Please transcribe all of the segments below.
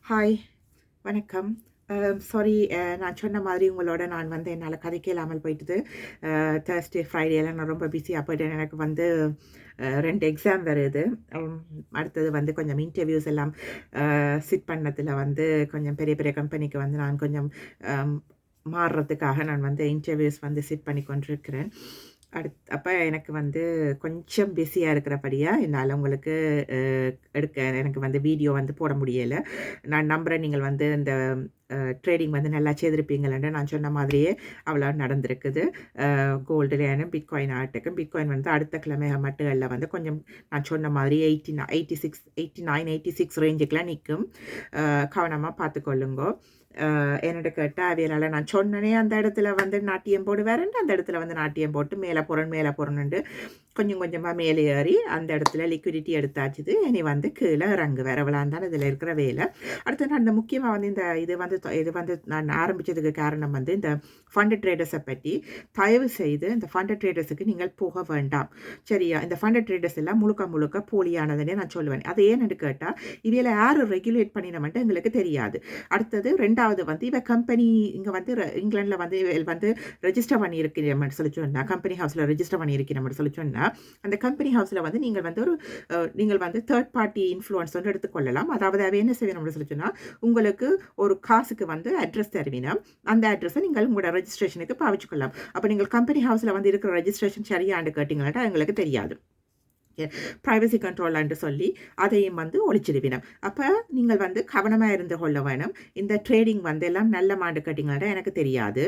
Hi, வணக்கம். Sorry, நான் சொன்ன மாதிரி உங்களோட நான் வந்து என்னால் கதைக்க இல்லாமல் போயிட்டுது. தேர்ஸ்டே, ஃப்ரைடேலாம் நான் ரொம்ப பிஸியாக போயிட்டேன். எனக்கு வந்து 2 எக்ஸாம் வருது. ம் அடுத்தது வந்து கொஞ்சம் இன்டர்வியூஸ் எல்லாம் சிட் பண்ணதில வந்து கொஞ்சம் பெரிய பெரிய கம்பெனிக்கு வந்து நான் கொஞ்சம் அம் மாறுறதுக்காக நான் வந்து இன்டர்வியூஸ் வந்து சிட் பண்ணி கொண்டிருக்கிறேன். அப்ப எனக்கு வந்து கொஞ்சம் பிஸியா இருக்கிறபடியா, என்னால உங்களுக்கு அ எனக்கு வந்து வீடியோ வந்து போட முடியல. நான் நம்புறேன் நீங்கள் வந்து இந்த ட்ரேடிங் வந்து நல்லா செய்திருப்பீங்கள்ன்னு. நான் சொன்ன மாதிரியே அவ்வளோ நடந்திருக்குது. கோல்டுலேயும் பிட்காயின் ஆகட்டும். பிட்காயின் வந்து அடுத்த கிழமை மட்டுகள்ல வந்து கொஞ்சம் நான் சொன்ன மாதிரி 86 89, 86 ரேஞ்சுக்குலாம் நிக்கும். கவனமா பார்த்துக்கொள்ளுங்கோ. என்னோட கேட்டா அவியலால நான் சொன்னனே அந்த இடத்துல வந்து நாட்டியம் போடுவாருன்ட்டு, அந்த இடத்துல வந்து நாட்டியம் போட்டு மேல போறணுன்ட்டு கொஞ்சம் கொஞ்சமா மேலே ஏறி அந்த இடத்துல லிக்விடிட்டி எடுத்தாச்சுது. இனி வந்து கீழ இறங்குவார். அவ்வளவுதான் தான் இதுல இருக்கிற வேலை. அடுத்து நான் இந்த முக்கியமா வந்து இது வந்து நான் ஆரம்பிச்சதுக்கு காரணம் வந்து இந்த ஃபண்ட் ட்ரேடர்ஸ பத்தி. தயவு செய்து இந்த ஃபண்ட் ட்ரேடர்ஸுக்கு நீங்கள் போக வேண்டாம். சரியா? இந்த ஃபண்ட் ட்ரேடர்ஸ் எல்லாம் முழுக்க முழுக்க போலியானதுன்னே நான் சொல்லுவேன். அது ஏன்னு கேட்டா, இவையில யாரு ரெகுலேட் பண்ணினோம்ன்ட்டு எங்களுக்கு தெரியாது. அடுத்தது 2வது வந்து இவ கம்பெனி இங்க வந்து இங்கிலாந்துல வந்து வந்து ரெஜிஸ்டர் பண்ணியிருக்கிறோம்னு சொல்லி சொன்னா, கம்பெனி ஹவுஸ்ல ரெஜிஸ்டர் பண்ணியிருக்கிறோம்னு சொல்லி சொன்னா, அந்த கம்பெனி ஹவுஸ்ல வந்து நீங்கள் வந்து நீங்கள் வந்து தேர்ட் பார்ட்டி இன்ஃப்ளூயன்ஸ் வந்து எடுத்துக்கொள்ளலாம். அதாவது அவ என்ன செய்யணும்னு சொல்லி சொன்னா, உங்களுக்கு ஒரு காசுக்கு வந்து அட்ரஸ் தருவினா, அந்த அட்ரஸை நீங்கள் உங்களோட ரெஜிஸ்ட்ரேஷனுக்கு பாவிச்சுக்கொள்ளலாம். அப்ப நீங்கள் கம்பெனி ஹவுஸ்ல வந்து இருக்கிற ரெஜிஸ்ட்ரேஷன் சரியான்னு கேட்டீங்கன்னா எங்களுக்கு தெரியாது. பிரைவசி கண்ட்ரோல்ன்ட்டு சொல்லி அதையும் வந்து ஒழிச்சிடுவினம். அப்போ நீங்கள் வந்து கவனமாக இருந்து கொள்ள வேணும். இந்த ட்ரேடிங் வந்து எல்லாம் நல்ல மாண்டு கட்டிங்கன்னா எனக்கு தெரியாது.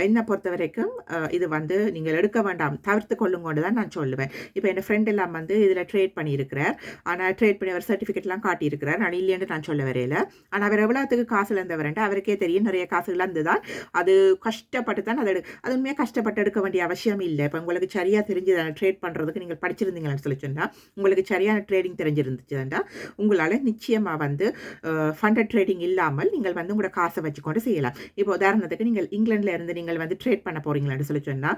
என்னை பொறுத்த வரைக்கும் இது வந்து நீங்கள் எடுக்க வேண்டாம், தவிர்த்து கொள்ளுங்கன்னு தான் நான் சொல்லுவேன். இப்போ என் ஃப்ரெண்ட் எல்லாம் வந்து இதில் ட்ரேட் பண்ணியிருக்கிறார். ஆனால் ட்ரேட் பண்ணி அவர் சர்டிஃபிகேட்லாம் காட்டியிருக்கிறார். நான் இல்லைன்னு நான் சொல்ல வரையில. ஆனால் அவர் எவ்வளோத்துக்கு காசுல இருந்தவர்ன்ட்டு அவருக்கே தெரியும். நிறைய காசு இழந்து தான் அது கஷ்டப்பட்டு தான் அது உண்மையாக கஷ்டப்பட்டு எடுக்க வேண்டிய அவசியம் இல்லை. இப்போ உங்களுக்கு சரியாக தெரிஞ்சு ட்ரேட் பண்ணுறதுக்கு நீங்கள் படிச்சிருந்தீங்கன்னு சொல்லி சொன்னா, உங்களுக்கு சரியான ட்ரேடிங் தெரிஞ்சிருந்துச்சுன்னா, உங்களால நிச்சயமா வந்து ஃபண்டட் ட்ரேடிங் இல்லாமல் நீங்கள் வந்து உங்களோட காசை வச்சுக்கொண்டு செய்யலாம். இப்போ உதாரணத்துக்கு நீங்கள் இங்கிலாந்துல இருந்து நீங்கள் வந்து ட்ரேட் பண்ண போறீங்களான்னு சொல்லி சொன்னா,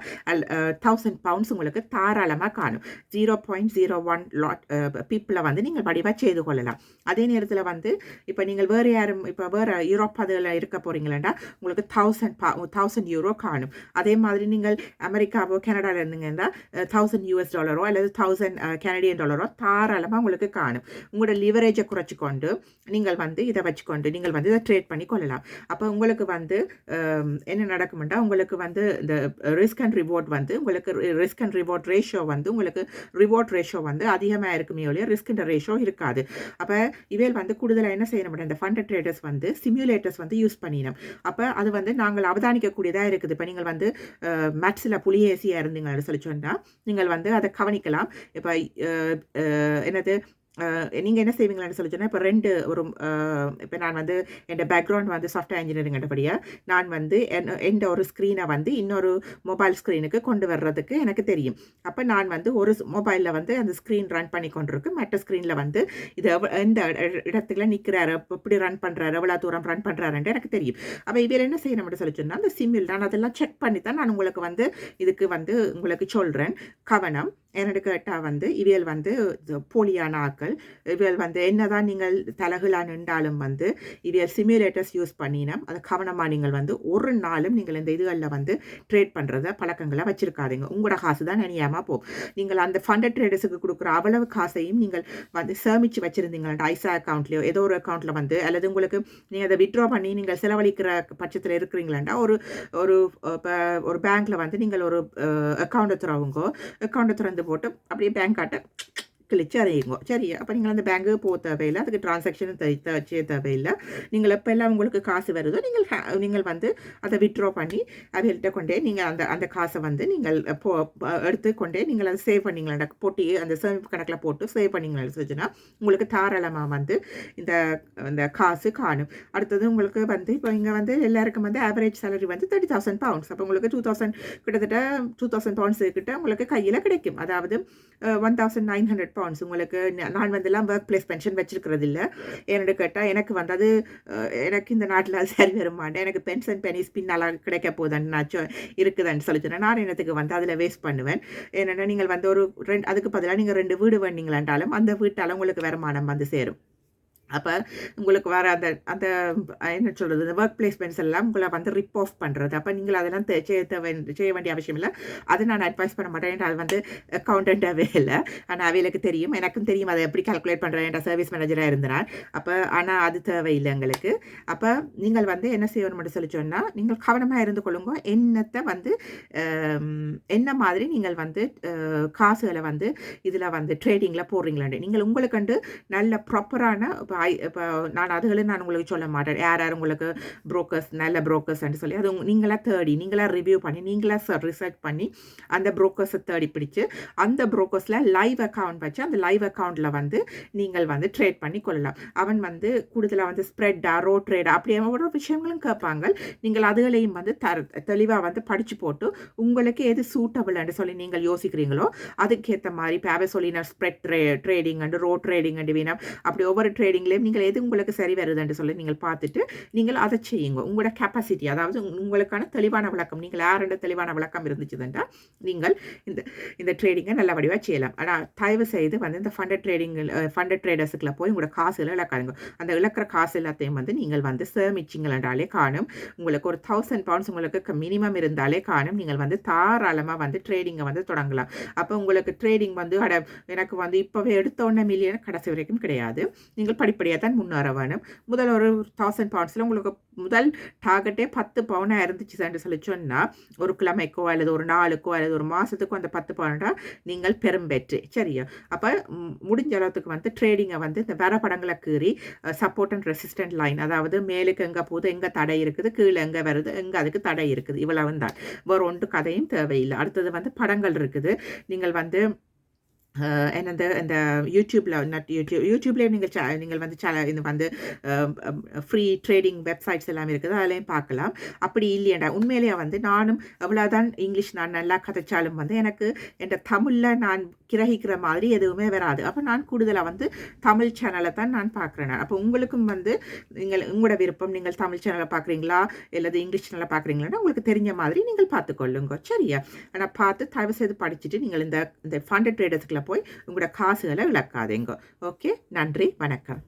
1000 பவுண்ட்ஸ் உங்களுக்கு தாராளமா காணும். 0.01 லாட் பீப்பிள வந்து நீங்கள் வடிவா செய்து கொள்ளலாம். அதே நேரத்துல வந்து இப்ப நீங்கள் வேற யாரும் இப்ப வேற யூரோப் அதுல இருக்க போறீங்களா, உங்களுக்கு 1000 யூரோ காணும். அதே மாதிரி நீங்கள் அமெரிக்காவோ கனடால இருந்தீங்கன்னா $1000 அல்லது 1000 கனடியன் டாலரோ தாராளமாக உங்களுக்கு காணும். உங்களோட லிவரேஜை குறைச்சிக்கொண்டு நீங்கள் வந்து இதை வச்சுக்கொண்டு நீங்கள் வந்து இதை ட்ரேட் பண்ணி கொள்ளலாம். அப்போ உங்களுக்கு வந்து என்ன நடக்கும்னா, உங்களுக்கு வந்து இந்த ரிஸ்க் அண்ட் ரிவார்ட் வந்து உங்களுக்கு ரிஸ்க் அண்ட் ரிவார்ட் ரேஷியோ வந்து உங்களுக்கு ரிவார்ட் ரேஷியோ வந்து அதிகமாக இருக்குமே ஒழிய ரிஸ்க் ரேஷியோ இருக்காது. அப்போ இவையில் வந்து கூடுதலாக என்ன செய்யணும், இந்த ஃபண்ட் ட்ரேடர்ஸ் வந்து சிமுலேட்டர்ஸ் வந்து யூஸ் பண்ணினோம். அப்போ அது வந்து நாங்கள் அவதானிக்கக்கூடியதாக இருக்குது. இப்போ நீங்கள் வந்து மேட்ஸில் புலியேசியாக இருந்தீங்கன்னு சொல்லி சொன்னால் நீங்கள் வந்து அதை கவனிக்கலாம். இப்போ என்னது நீங்க என்ன செய்வீங்களான்னு சொல்லி சொன்னா, இப்ப 2 இப்ப நான் வந்து என் பேக்ரவுண்ட் வந்து சாஃப்ட்வேர் இன்ஜினியரிங்ன்றபடியா, நான் வந்து எந்த ஒரு ஸ்க்ரீனை வந்து இன்னொரு மொபைல் ஸ்க்ரீனுக்கு கொண்டு வர்றதுக்கு எனக்கு தெரியும். அப்ப நான் வந்து ஒரு மொபைல்ல வந்து அந்த ஸ்க்ரீன் ரன் பண்ணி கொண்டிருக்கு. மற்ற ஸ்க்ரீன்ல வந்து இது எந்த இடத்துல நிற்கிறாரு, எப்படி ரன் பண்றாரு, எவ்வளவு தூரம் ரன் பண்றாருன்ட்டு எனக்கு தெரியும். அப்ப இவர் என்ன செய்யணும்னு சொல்லி சொன்னா, அந்த சிம்மில் நான் அதெல்லாம் செக் பண்ணி தான் நான் உங்களுக்கு வந்து இதுக்கு வந்து உங்களுக்கு சொல்றேன். கவனம். என்னோட கேட்டால் வந்து இவியல் வந்து போலியான ஆக்கள். இவியல் வந்து என்னதான் நீங்கள் தலகுலா நின்றாலும் வந்து இவியல் சிமுலேட்டர்ஸ் யூஸ் பண்ணினோம். அதை கவனமாக நீங்கள் வந்து ஒரு நாளும் நீங்கள் இந்த இதுகளில் வந்து ட்ரேட் பண்ணுறத பழக்கங்களை வச்சிருக்காதீங்க. உங்களோட காசு தான் நினையாமல் போ. நீங்கள் அந்த ஃபண்டட் ட்ரேடர்ஸுக்கு கொடுக்குற அவ்வளவு காசையும் நீங்கள் வந்து சேமித்து வச்சுருந்தீங்களா ஐசா அக்கௌண்ட்லையோ ஏதோ ஒரு அக்கௌண்ட்டில் வந்து, அல்லது உங்களுக்கு நீங்கள் அதை வித்ட்ரா பண்ணி நீங்கள் செலவழிக்கிற பட்சத்தில் இருக்கிறீங்களாண்டா ஒரு ஒரு பேங்க்கில் வந்து நீங்கள் ஒரு அக்கௌண்ட்டை திறந்து போட்டு அப்படியே பேங்க் காட்ட கிழிச்சு அறியுங்க. சரியா? அப்போ நீங்கள் அந்த பேங்க்கு போக தேவையில்லை, அதுக்கு டிரான்சாக்ஷனும் செய்ய தேவையில்லை. நீங்கள் எப்போல்லாம் உங்களுக்கு காசு வருதோ நீங்கள் வந்து அதை வித்ட்ரா பண்ணி அவைகள்கிட்ட கொண்டே நீங்கள் அந்த காசை வந்து நீங்கள் எடுத்துக்கொண்டே நீங்கள் அதை சேவ் பண்ணிங்களா போட்டு அந்த சேமிப்பு கணக்கில் போட்டு சேவ் பண்ணிங்களா சொல்லிச்சுன்னா உங்களுக்கு தாராளமாக வந்து இந்த இந்த காசு காணும். அடுத்தது உங்களுக்கு வந்து இப்போ இங்கே வந்து எல்லாருக்கும் வந்து ஆவரேஜ் சேலரி வந்து 30,000 பவுண்ட்ஸ். அப்போ உங்களுக்கு 2000 கிட்டத்தட்ட 2000 பவுண்ட்ஸ் கிட்ட உங்களுக்கு கையில் கிடைக்கும். அதாவது 1900 பவுண்ட்ஸ் உங்களுக்கு. நான் வந்துலாம் ஒர்க் பிளேஸ் பென்ஷன் வச்சிருக்கிறது இல்லை. என்னோட கேட்டால் எனக்கு வந்து அது எனக்கு இந்த நாட்டில் சரி வர மாட்டேன், எனக்கு பென்ஷன் பெனிஸ் பின்னால் கிடைக்க போதுன்னு நான் இருக்குதுன்னு சொல்லி சொன்னேன். நான் என்னத்துக்கு வந்து அதில் வேஸ்ட் பண்ணுவேன். என்னென்னா நீங்கள் வந்து அதுக்கு பதிலாக நீங்கள் 2 வீடு வேண்டிங்களாண்டாலும் அந்த வீட்டால் உங்களுக்கு வருமானம் வந்து சேரும். அப்ப உங்களுக்கு வர அந்த அந்த என்ன சொல்றது? இந்த வொர்க் பிளேஸ்மெண்ட்ஸ் எல்லாம் உங்கள வந்து ரிப் ஆஃப் பண்றது. அப்ப நீங்கள் அதெல்லாம் செய்ய வேண்டிய அவசியம் இல்ல. அது நான் அட்வைஸ் பண்ண மாட்டேன். ஏன்னா அது வந்து அக்கவுண்டன்ட்டாவே இல்ல. ஆனா அவைகளுக்கு தெரியும். எனக்கும் தெரியும் அத எப்படி கால்குலேட் பண்றேன். என்ற சர்வீஸ் மேனேஜரா இருந்தேன். அப்ப ஆனா அது தேவையில்ல எங்களுக்கு. அப்ப நீங்கள் வந்து என்ன செய்யணும்னு சொல்லி சொன்னா, நீங்கள் கவனமா இருந்து கொள்ளுங்க. என்னத்த வந்து என்ன மாதிரி நீங்கள் வந்து காசுகள வந்து இதுல வந்து ட்ரேடிங்ல போடுறீங்களான்னு. நீங்கள் உங்களுக்கண்டு நல்ல ப்ராப்பரான இப்ப நான் அதுகள நான் உங்களுக்கு சொல்ல மாட்டேன். யார் யார் உங்களுக்கு புரோக்கர்ஸ் நல்ல புரோக்கர்ஸ்ன்னு சொல்லி அது நீங்களா தேடி, நீங்களா ரிவ்யூ பண்ணி, நீங்களா ரிசர்ச் பண்ணி அந்த புரோக்கர்ஸ தேடி பிடிச்சு, அந்த புரோக்கர்ஸ்ல லைவ் அக்கவுண்ட் வச்சு, அந்த லைவ் அக்கவுண்ட்ல வந்து நீங்கள் வந்து ட்ரேட் பண்ணி கொள்ளலாம். அவன் வந்து கூடுதலா வந்து ஸ்ப்ரெட்டா, ரோ ட்ரேடா அப்படி ஒரு விஷயங்களும் கேட்பாங்க. நீங்கள் அதுகளையும் வந்து தெளிவா வந்து படிச்சு போட்டு, உங்களுக்கு எது சூட்டபிள்ன்னு சொல்லி நீங்கள் யோசிக்கிறீங்களோ, அதுக்கேத்த மாரி இப்ப அவ சொல்லினார் spread trading and row trading and வீணா அப்படி ஒவ்வொரு ட்ரேடிங்லயும் நீங்கள் எது உங்களுக்கு சரி வருதுன்னு சொல்லி நீங்கள் பார்த்துட்டு நீங்கள் அதை செய்யுங்க. உங்களோட கெப்பாசிட்டி அதாவது உங்களுக்கான தெளிவான விளக்கம் நீங்கள் யாருடைய தெளிவான விளக்கம் இருந்துச்சுதுன்றா நீங்கள் இந்த இந்த ட்ரேடிங்கை நல்ல வடிவாக செய்யலாம். ஆனால் தயவு செய்து வந்து இந்த ஃபண்டட் ட்ரேடர்ஸுக்குள்ள போய் உங்களோட காசுகளை இழக்காதுங்க. அந்த இழக்கிற காசு எல்லாத்தையும் வந்து நீங்கள் வந்து சேமிச்சிங்களாலே காணும். உங்களுக்கு ஒரு £1000 உங்களுக்கு மினிமம் இருந்தாலே காணும். நீங்கள் வந்து தாராளமாக வந்து ட்ரேடிங்கை வந்து தொடங்கலாம். அப்போ உங்களுக்கு ட்ரேடிங் வந்து எனக்கு வந்து இப்போவே எடுத்த உடனே மில்லியன் கடைசி வரைக்கும் கிடையாது. நீங்கள் படிப்படியாக தான் முன்னேற வேணும். முதல் ஒரு £1000 உங்களுக்கு முதல் டார்கெட்டே 10 பவுனாக இருந்துச்சுன்னு சொல்லி சொன்னால் ஒரு கிழமைக்கோ அல்லது ஒரு நாளுக்கோ அல்லது ஒரு மாதத்துக்கோ அந்த 10 பவுனா நீங்கள் பெரும் வெற்றி சரியா. அப்போ முடிஞ்ச அளவுக்கு வந்து ட்ரேடிங்கை வந்து இந்த வரைபடங்களை கீறி சப்போர்ட் அண்ட் ரெசிஸ்டன்ட் லைன் அதாவது மேலுக்கு எங்கே போகுது எங்கே தடை இருக்குது கீழே எங்கே வருது எங்கே அதுக்கு தடை இருக்குது இவ்வளவு தான். வேறு ஒன்று கதையும் தேவையில்லை. அடுத்தது வந்து படங்கள் இருக்குது. நீங்கள் வந்து என்னது இந்த யூடியூப்லேயே நீங்கள் வந்து இது வந்து ஃப்ரீ ட்ரேடிங் வெப்சைட்ஸ் எல்லாமே இருக்குது. அதிலையும் பார்க்கலாம். அப்படி இல்லையண்டா உண்மையிலேயே வந்து நானும் எவ்வளோதான் இங்கிலீஷ் நான் நல்லா கதைச்சாலும் வந்து எனக்கு என் தமிழில் நான் கிரகிக்கிற மாதிரி எதுவுமே வராது. அப்போ நான் கூடுதலாக வந்து தமிழ் சேனலை தான் நான் பார்க்குறேன். அப்போ உங்களுக்கும் வந்து உங்களோட விருப்பம் நீங்கள் தமிழ் சேனலை பார்க்குறீங்களா இல்லது இங்கிலீஷ் சேனலை பார்க்குறீங்களான்னா உங்களுக்கு தெரிஞ்ச மாதிரி நீங்கள் பார்த்துக்கொள்ளுங்க சரியா. ஆனால் பார்த்து தயவு செய்து படிச்சுட்டு நீங்கள் இந்த ஃபண்டட் ட்ரேடர்ஸ்க்குள்ள போய் உங்களோட காசுகளை இழக்காதீங்க. ஓகே, நன்றி, வணக்கம்.